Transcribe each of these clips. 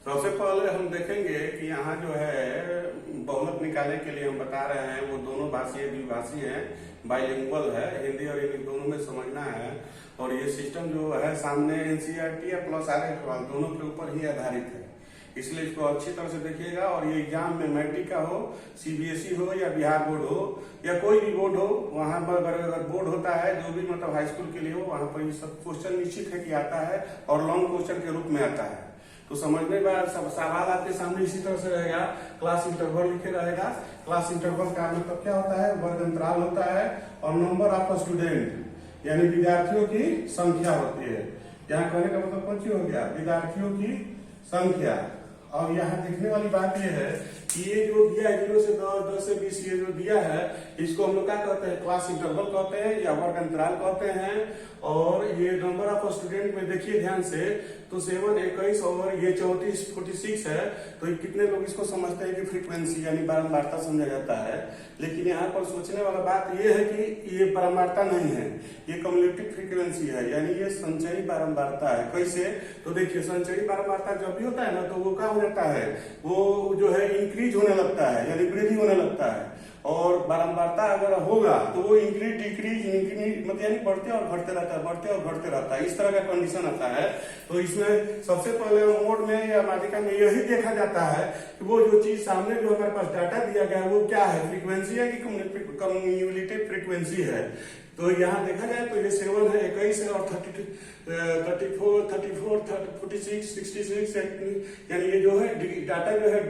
सबसे पहले हम देखेंगे कि यहाँ जो है बहुमत निकालने के लिए हम बता रहे हैं वो दोनों भाषीय द्विभाषी हैं, बाइलिंगुअल है, हिंदी और इंग्लिश दोनों में समझना है। और ये सिस्टम जो है सामने एनसीईआरटी या प्लस आरएफ सवाल दोनों के ऊपर ही आधारित है, इसलिए इसको अच्छी तरह से देखिएगा। और ये एग्जाम में मैट्रिक का हो, सीबीएसई हो या बिहार बोर्ड हो या कोई भी बोर्ड हो, वहां पर अगर बोर्ड होता है जो भी मतलब हाई स्कूल के लिए हो, वहां पर ये सब क्वेश्चन निश्चित है कि आता है और लॉन्ग क्वेश्चन के रूप में आता है। तो समझने बाद सब सवाल आपके सामने इसी तरह से रहेगा। क्लास इंटरवल लिखे रहेगा। क्लास इंटरवल का मतलब क्या होता है? वर्ग अंतराल होता है और नंबर ऑफ स्टूडेंट यानी विद्यार्थियों की संख्या होती है। यहाँ कहने का मतलब कौन सी हो गया? विद्यार्थियों की संख्या। और यहाँ देखने वाली बात यह है कि ये जो दिया है 0 से 10 से 20 ये जो दिया है इसको हम लोग क्या कहते हैं? क्लास इंटरवल कहते हैं या वर्ग अंतराल कहते हैं। और ये नंबर ऑफ स्टूडेंट में देखिए ध्यान से, तो 7 21 और ये 34 46 है। तो कितने लोग इसको समझते हैं कि फ्रीक्वेंसी यानी बारंबारता समझा जाता है, लेकिन यहाँ पर सोचने वाला बात ये है कि ये बारंबारता नहीं है, ये कम्युलेटिव फ्रीक्वेंसी है, यानी ये संचयी बारंबारता है। कैसे? तो देखिए संचयी बारंबारता जब भी होता है ना तो वो क्या हो जाता है? वो जो है इंक्रीज होने लगता है यानी वृद्धि होने लगता है। और बारंबारता अगर होगा तो वो इंक्रीज डिक्रीज मतलब यानी बढ़ते और घटते रहता है, बढ़ते और घटते रहता है, इस तरह का कंडीशन आता है। तो इसमें सबसे पहले मोड में या माध्यिका में यही देखा जाता है कि वो जो चीज सामने जो हमारे पास डाटा दिया गया है वो क्या है? फ्रीक्वेंसी है कि कम्युलेटिव फ्रीक्वेंसी है। तो यहाँ देखा जाए तो ये 7 है, 21 है और 34 46 66 यानी ये जो है डाटा जो है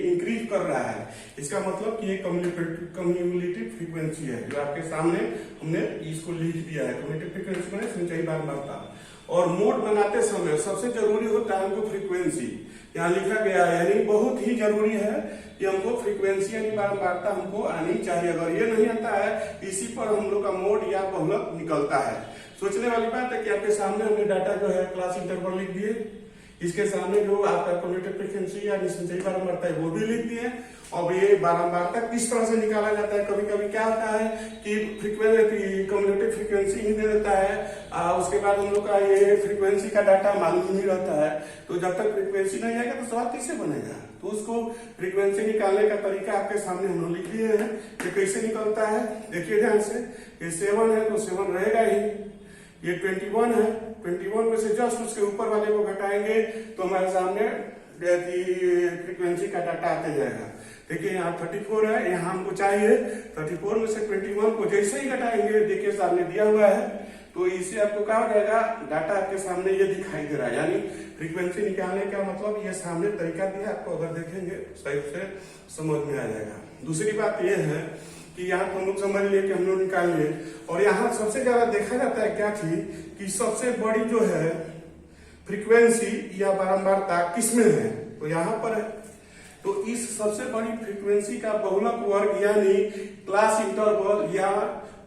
इंक्रीज कर रहा है। इसका मतलब कि ये कम्युलेटिव फ्रीक्वेंसी है जो आपके सामने हमने इसको लिख दिया है। कम्युलेटिव फ्रीक्वेंसी में संचयी बारंबारता। और मोड बनाते समय सबसे जरूरी होता है हमको फ्रीक्वेंसी, यहाँ लिखा गया है, यानी बहुत ही जरूरी है कि हमको फ्रीक्वेंसी यानी बारंबारता हमको आनी चाहिए। अगर ये नहीं आता है इसी पर हम लोग का मोड या बहुलक निकलता है। सोचने वाली बात है कि आपके सामने हमने डाटा जो है क्लास इंटरवल लिख दिए, इसके सामने जो आपका कम्युलेटिव फ्रीक्वेंसी या संचयी बारंबारता है वो भी लिख दिए। अब ये बारंबारता किस तरह से निकाला जाता है? कभी कभी क्या होता है कि फ्रीक्वेंसी कम्युलेटिव फ्रीक्वेंसी ही दे देता है, उसके बाद हम लोग का ये फ्रीक्वेंसी का डाटा मालूम नहीं रहता है। तो जब तक फ्रीक्वेंसी नहीं आएगा तो सवाल कैसे बनेगा? तो उसको फ्रीक्वेंसी निकालने का तरीका आपके सामने हम लोग लिख दिए हैं। ये कैसे निकलता है देखिए ध्यान से। ये 7 है तो 7 रहेगा ही। ये 21 है, 21 में से जस्ट उसके ऊपर वाले को घटाएंगे तो हमारे सामने फ्रीक्वेंसी का डाटा आते जाएगा। देखिए यहाँ 34 है, यहाँ हमको चाहिए 34 में से 21 को जैसे ही घटाएंगे देखिए सामने दिया हुआ है, तो इससे आपको क्या हो जाएगा? डाटा आपके सामने ये दिखाई दे रहा है। यानी फ्रीक्वेंसी निकालने का मतलब ये सामने तरीका दिया, आपको अगर देखेंगे सही से समझ में आ जाएगा। दूसरी बात ये है कि यहाँ तो हम लोग समझ लिए कि हम लोग निकाल लिए। और यहाँ सबसे ज्यादा देखा जाता है क्या चीज कि सबसे बड़ी जो है फ्रीक्वेंसी या बारंबारता किसमें है? तो यहाँ पर है। तो इस सबसे बड़ी फ्रीक्वेंसी का बहुलक वर्ग यानी क्लास इंटरवल या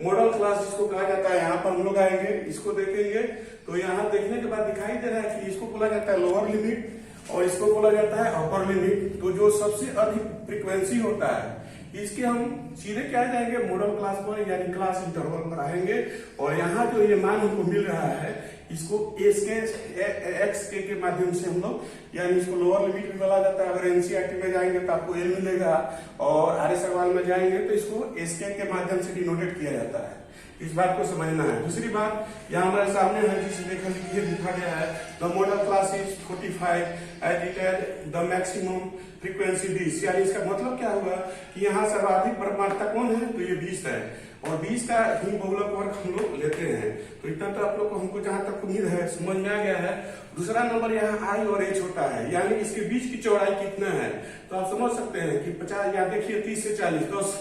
मॉडल क्लास जिसको कहा जाता है, यहाँ पर हम लोग आएंगे, इसको देखेंगे तो यहाँ देखने के बाद दिखाई दे रहा है कि इसको बोला जाता है लोअर लिमिट और इसको बोला जाता है अपर लिमिट। तो जो सबसे अधिक फ्रीक्वेंसी होता है इसके हम सीधे क्या जाएंगे? मॉडल क्लास पर यानी क्लास इंटरवल पर आएंगे। और यहाँ जो ये मान हमको मिल रहा है इसको एक्स के माध्यम से हम लोग यानी इसको लोअर लिमिट भी बोला जाता है। अगर एनसीईआरटी में जाएंगे तो आपको एल मिलेगा और आर्य सवाल में जाएंगे तो इसको एसके के माध्यम से डिनोटेट किया जाता है। इस बात को समझना है। दूसरी बात यहाँ हमारे सामने है जिसे लिखा गया है the modal class is 45 as it had the maximum frequency 20। यानी इसका मतलब क्या हुआ कि यहाँ सर्वाधिक बारंबारता कौन है? तो ये 20 है और 20 का ही बहुलक वर्ग हम लोग लेते हैं। तो इतना तो आप लोग को हमको जहां तक उम्मीद है समझ में आ गया है। दूसरा नंबर यहाँ आई और एच होता है, यानी इसके बीच की चौड़ाई कितना है? तो आप समझ सकते हैं कि 50 या देखिए 30 से 40 10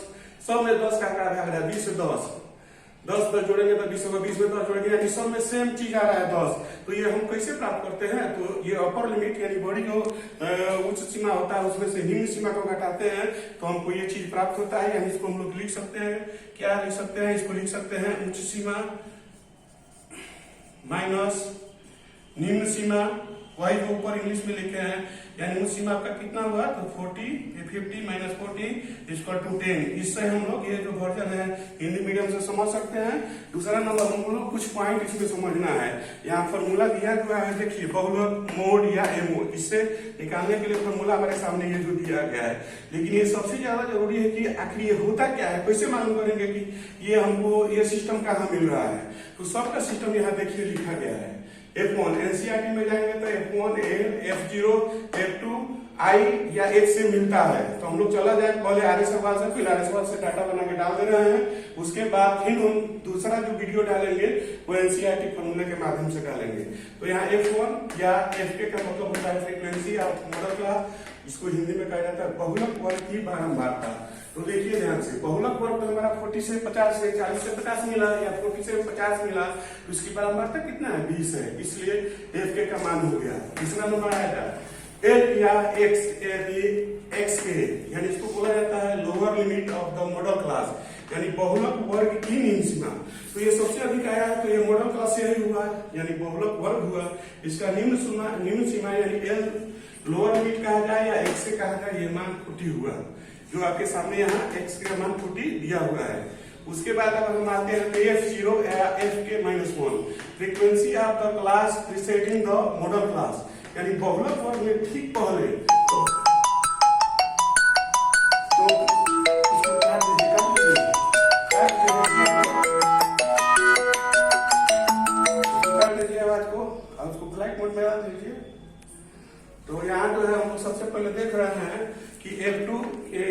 100 में 10 का आंकड़ा भाग रहा है, 20 से 10 जोड़ेंगे तो 20 होगा, 20 में 10 जोड़ेंगे यानी सब में सेम चीज आ रहा है 10। तो ये हम कैसे प्राप्त करते हैं? तो ये अपर लिमिट यानी बड़ी जो उच्च सीमा होता है उसमें से निम्न सीमा को घटाते हैं तो हमको ये चीज प्राप्त होता है। यानी इसको हम लोग लिख सकते हैं, क्या लिख सकते हैं? इसको लिख सकते हैं उच्च सीमा माइनस निम्न सीमा वही जो ऊपर इंग्लिश में लिखे हैं, यानी मूल सीमा आपका कितना हुआ, तो 50 माइनस 40 इक्वल टू 10। इससे हम लोग ये जो वर्जन है हिंदी मीडियम से समझ सकते हैं। दूसरा नंबर हम लोग कुछ पॉइंट इसमें समझना है। यहाँ फॉर्मूला दिया हुआ है, देखिए बहुलक, मोड या एमओ, इससे निकालने के लिए फॉर्मूला हमारे सामने ये जो दिया गया है। लेकिन ये सबसे ज्यादा जरूरी है कि आखिर ये होता क्या है, कैसे मालूम करेंगे कि ये हमको ये सिस्टम कहाँ मिल रहा है। तो सबका सिस्टम यहाँ देखिए लिखा गया है। F1 एनसीईआरटी में जाएंगे तो F1 L F0 F2 I या H से मिलता है। तो हम लोग चला जाए पहले आर्य सवाल से, फिर आर्य सवाल से डाटा बना के डाल दे रहे हैं। उसके बाद फिर हम दूसरा जो वीडियो डालेंगे वो एनसीईआरटी फॉर्मूले के माध्यम से डालेंगे। तो यहाँ F1 या FK का मतलब होता है फ्रीक्वेंसी ऑफ मॉडल क्लास, इसको हिंदी में कहा जाता है बहुलक वर्ग की बारंबारता। तो देखिए ध्यान से, बहुलक वर्ग तो हमारा 40 से 50 से 40 से 50 मिला या 40 से 50 मिला, तो इसकी बारंबारता कितना है, 20 है, इसलिए FK का मान हो गया। तीसरा नंबर आएगा L या X के, यानी इसको बोला जाता है lower limit of the modal class, यानी बहुलक वर्ग की निम्न सीमा। तो ये सबसे अधिक आया है, तो ये मॉडल क्लास से ही हुआ, यानी बहुलक वर्ग हुआ। इसका निम्न सीमा यानी L लोअर लिमिट कहा जाए या X से कहा जाए, ये मान 40 हुआ, जो आपके सामने यहाँ X का मान 40 दिया हुआ है। उसके बाद अब हम आते हैं F0 या FK-1 frequency of the class preceding the modal class, यानी बहुलक वर्ग में ठीक पहले तो इसको काट दीजिए आवाज को, और उसको फ्लाइट मोड में डाल दीजिए। तो यहाँ जो है हम सबसे पहले देख रहे हैं कि F2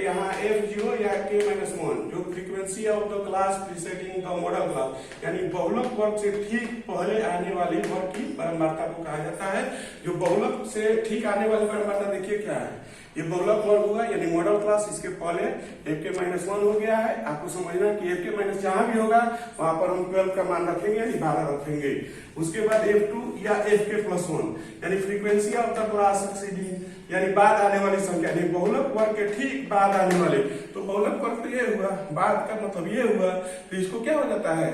यहाँ F0 या K-1 जो frequency of the class preceding the modal class, यानी बहुलक वर्ग से ठीक पहले आने वाली वर्ग की बारंबारता को कहा जाता है। जो बहुलक से ठीक आने वाली बारंबारता देखिए क्या है, ये बहुलक वर्ग हुआ यानी मॉडल क्लास, इसके पहले FK-1 हो गया है। आपको समझना कि FK- जहां भी होगा वहां पर हम 12 का मान रखेंगे यानी 12 रखेंगे। उसके बाद F2 या FK+1 यानी frequency of the class exceeding, यानी बाद आने वाली संख्या, यानी बहुलक वर्ग के ठीक बाद आने वाले। तो बहुलक वर्ग तो ये हुआ, बाद का मतलब ये हुआ, तो इसको क्या हो जाता है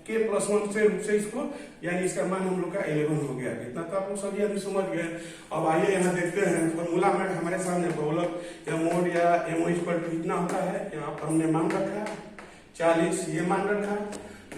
K+1 से रूप से इसको, यानी इसका मान हम लोग का 11 हो गया। इतना तो आप लोग सभी अभी समझ गए। अब आइए यहाँ देखते हैं फॉर्मूला में हमारे सामने बहुलक या मोड या एमओ इक्वल टू कितना होता है। यहाँ पर हमने मान रखा 40, ये मान रखा,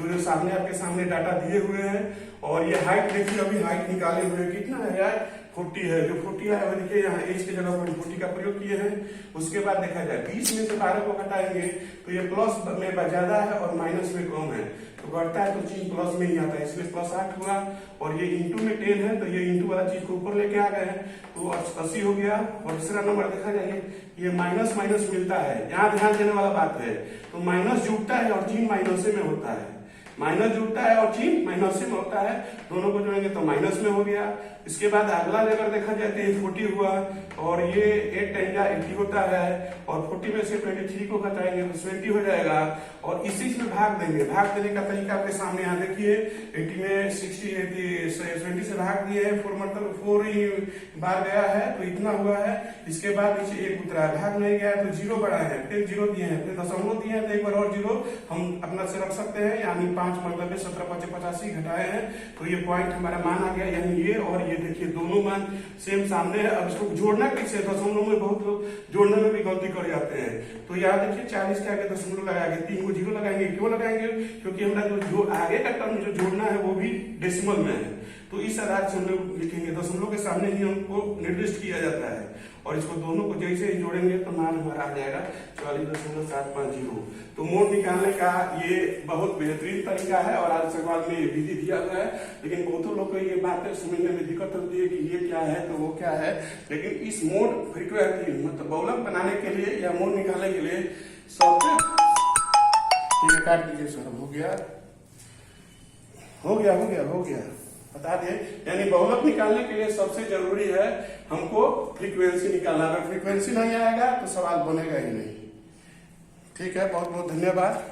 जो सामने आपके सामने डाटा दिए हुए हैं। और ये हाइट देखिए, अभी हाइट निकाले हुए कितना है यार, 40 है। जो 40 है वो देखिए यहाँ एच की जगह पर 40 का प्रयोग किए हैं। उसके बाद देखा जाए 20 में से 12 को घटाएंगे तो ये प्लस में ज्यादा है और माइनस में कम है, तो घटता है तो चिन्ह प्लस में ही आता है, इसलिए +8 हुआ। और ये इंटू में 10 है, तो ये इंटू वाला चीज को ऊपर लेके आ गए हैं, तो 80 हो गया। और दूसरा नंबर देखा जाए ये माइनस माइनस मिलता है, यहाँ ध्यान देने वाला बात है। तो माइनस जुड़ता है और चिन्ह माइनस में होता है, माइनस जुड़ता है और चिन्ह माइनस में होता है, दोनों को जोड़ेंगे तो माइनस में हो गया। इसके बाद अगला अगर देखा जाए तो ये 40 हुआ और ये 8 10 या 80 होता है, और 40 में से 23 को घटाएंगे तो 20 हो जाएगा। और इसी में भाग देंगे, भाग देने का तरीका आपके सामने यहाँ देखिए, 80 में 20 से भाग दिए है, 4 मतलब 4 ही बार गया है तो इतना हुआ है। इसके बाद नीचे 1 उतरा है, भाग नहीं गया तो 0 बढ़ा है, फिर 0 दिए हैं, फिर दशमलव दिए हैं, तो एक बार और 0 हम अपना से रख सकते हैं, यानी 5 मतलब 17 5 85 घटाए हैं, तो ये पॉइंट हमारा मान आ गया। यानी ये और ये देखिए दोनों मान सेम सामने है। अब इसको जोड़ना कैसे, दशमलव में बहुत लोग जोड़ने में भी गलती कर जाते हैं। तो यहाँ देखिए 40 के आगे दशमलव लगाएंगे, 3 को 0 लगाएंगे। क्यों लगाएंगे, क्योंकि हमारा जो आगे का टर्म जो जोड़ना है वो भी डेसिमल में है, तो इस आधार से हम लोग लिखेंगे, दशमलव के सामने ही हमको निर्दिष्ट किया जाता है। और इसको दोनों को जैसे ही जोड़ेंगे तो मान हमारा आ जाएगा 44.750। तो मोड निकालने का ये बहुत बेहतरीन तरीका है और आज से बाद में ये विधि दिया हुआ है। लेकिन बहुतों लोग को ये बातें समझने में दिक्कत होती है कि ये क्या है तो वो क्या है। लेकिन इस मोड फ्रीक्वेंसी मतलब बहुलक बनाने के लिए या मोड निकालने के लिए सबसे ठीक है, काट दीजिए सर, हो गया हो गया हो गया हो गया बता दें। यानी बहुलक निकालने के लिए सबसे जरूरी है हमको फ्रीक्वेंसी निकालना। अगर फ्रीक्वेंसी नहीं आएगा तो सवाल बनेगा ही नहीं। ठीक है, बहुत बहुत धन्यवाद।